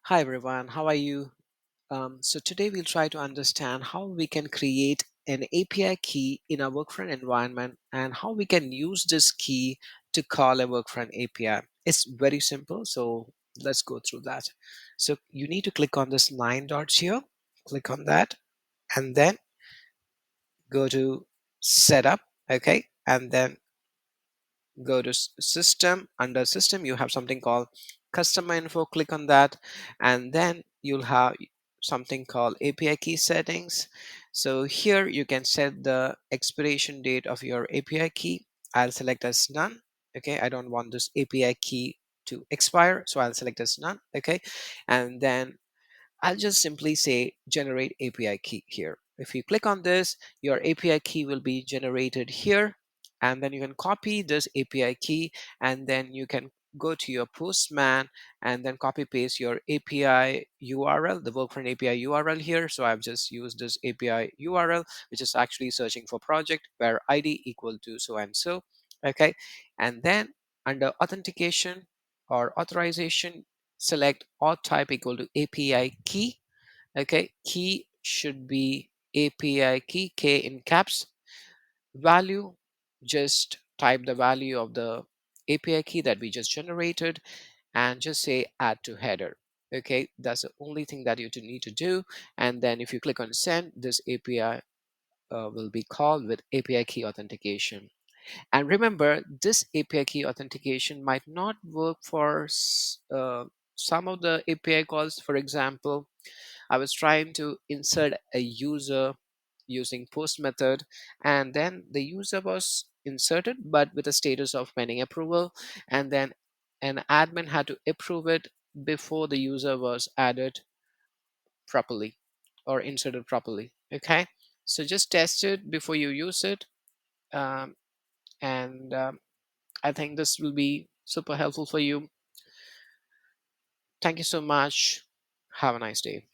Hi everyone, how are you? So today we'll try to understand how we can create an API key in a Workfront environment and how we can use this key to call a Workfront API. It's very simple, so let's go through that. So you need to click on this 9 dots here, click on that, and then go to setup, okay, and then go to system. Under system you have something called customer info, click on that, and then you'll have something called API key settings. So here you can set the expiration date of your API key. I'll select as none. Okay, I don't want this API key to expire, so I'll select as none. Okay, and then I'll just simply say generate API key here. If you click on this, your API key will be generated here. And then you can copy this API key and then you can go to your Postman and then copy paste your API URL, the Workfront API URL here. So I've just used this API URL, which is actually searching for project where ID equal to so and so. Okay. And then under authentication or authorization, select auth type equal to API key. Okay, key should be API key, K in caps. Value, just type the value of the API key that we just generated and just say add to header. Okay, that's the only thing that you need to do. And then if you click on send, this API will be called with API key authentication. And remember, this API key authentication might not work for some of the API calls. For example, I was trying to insert a user using post method, and then the user was inserted but with a status of pending approval, and then an admin had to approve it before the user was added properly or inserted properly. Okay, so just test it before you use it. um, and I think this will be super helpful for you. Thank you so much. Have a nice day.